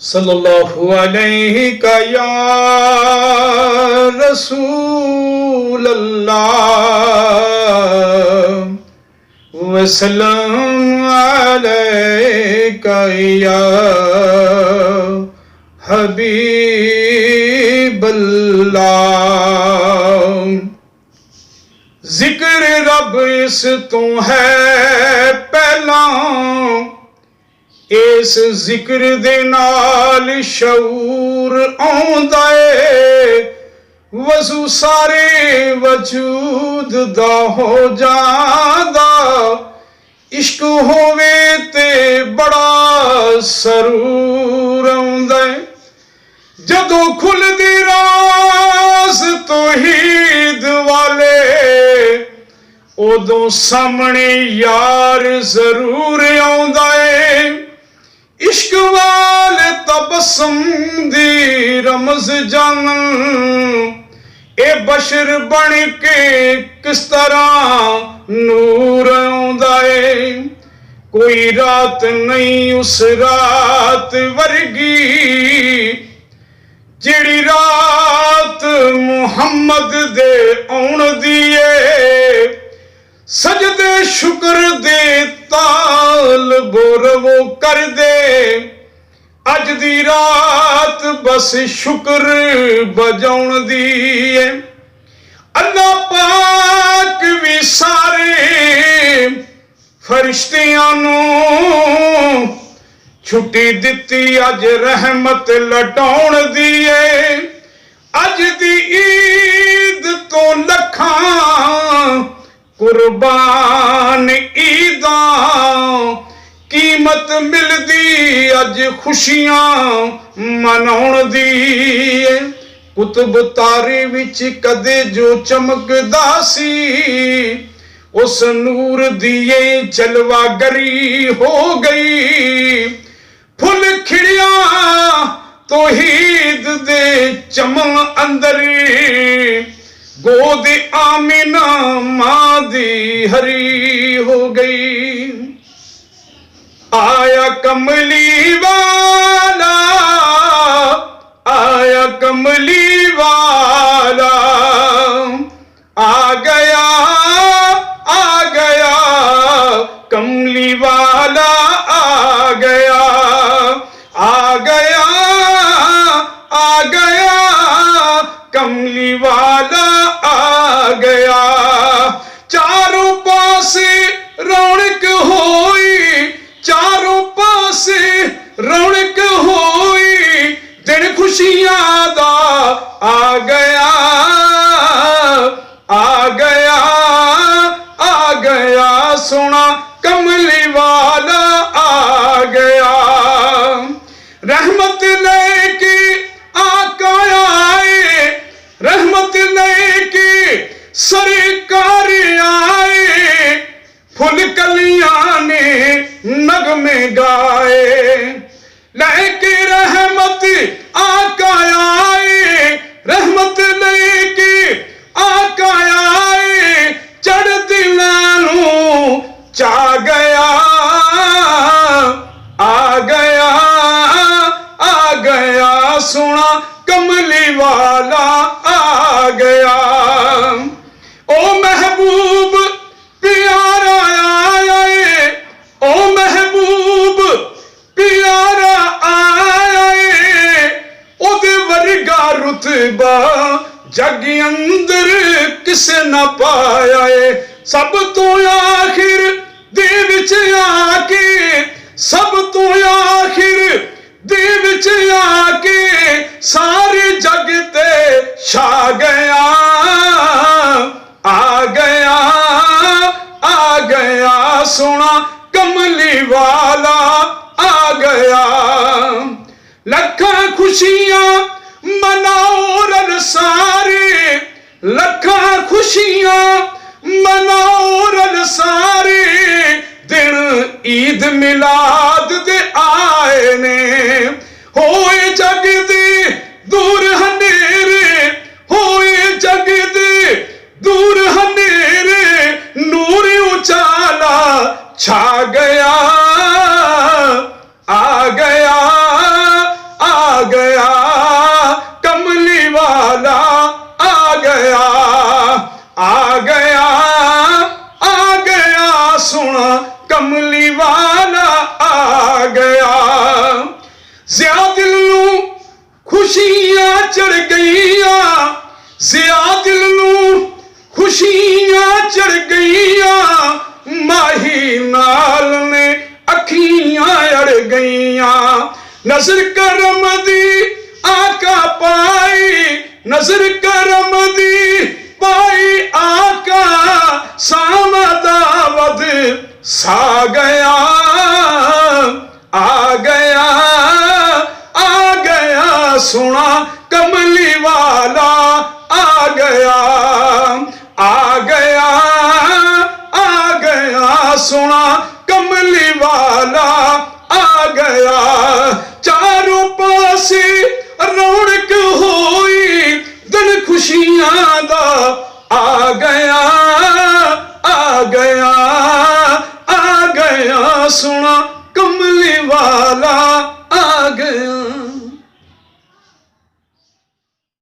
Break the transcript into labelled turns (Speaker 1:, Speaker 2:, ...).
Speaker 1: सल्लल्लाहु अलैहि का या रसूल अल्लाह वसल्लम अलैका या हबीब अल्लाह। जिक्र रब इस तो है पहला, इस जिक्र दे नाल शऊर आउंदा है, वजू सारे वजूद दा हो जांदा। इश्क होवे ते बड़ा सरूर आउंदा है, जदों खुलदी राज तौहीद वाले उदों सामने यार जरूर आउंदा है। इश्क वाले तबसम दी रमज जानन, ए बशर बन के किस तरह नूर आउंदा है। कोई रात नहीं उस रात वर्गी, जिहड़ी रात मुहम्मद दे आउण दी है। सजदे शुक्र दे ताल बोरवो कर दे, अज दी रात बस शुक्र बजाउण दी है। अल्लाह पाक भी सारे फरिश्तियां नूं छुट्टी दिती अज रहमत लटाउण दी है। अज दी ईद तो लखां कुर्बान ईदां, कीमत मिलदी अज खुशियां मनाउण दी है। कुतुब तारे विच कदे जो चमकदा सी, उस नूर दिए जलवागरी हो गई। फुल खिड़िया तौहीद दे चमन अंदर, गोद आमिना मां दी हरी हो गई। आया कमली वाला, आया कमली वाला, आ गया कमली वाला, आ गया कमली वाला आ गया। चारों पासे रौनक होई, चारों पासे रौनक होई, दिन खुशियां दा आ गया, आ गया, आ गया। सोना कमली वाला आ गया। रहमत लेके आका आए, रहमत लेके सरकार आए। फुल कलियां ने नगमे गाए, लेके रहमत आका आए, रहमत लेके आका आए। चढ़ दिलानों चा गया, आ गया, आ गया। सोना कमली वाला आ गया। ओ महबूब प्यारा आया है, ओ महबूब प्यारा आया है। ओदे वर्गा रुतबा जग अंदर किसे न पाया है। सब तो आखिर दे विच आके, सब तो आखिर दे विच आके, सारे जग ते छा गया, आ गया, आ गया। सोना कमली वाला आ गया। लखां खुशियां मनाओ रन सारे, लखां खुशियां मनाओ रन सारे। दिन ईद मिलाद दे आए ने, होए जग दे दूर हनेरे, होए जग दे दूर हनेरे। नूर उजाला छा गया, आ गया, सोना कमली वाला आ गया। ज़िया दिल नू खुशियां चढ़ गईयां, ज़िया दिल नू खुशियां चढ़ गईयां, माही नाल ने अखियां अड़ गईयां। नजर करम दी आका पाई, नजर करम दी पाई आका, सामदा वद सा गया, आ गया, आ गया सोना कमली वाला आ गया, आ गया, आ गया सोना कमली वाला आ गया। चारों पासे रौनक होई, दिन खुशियां दा आ गया,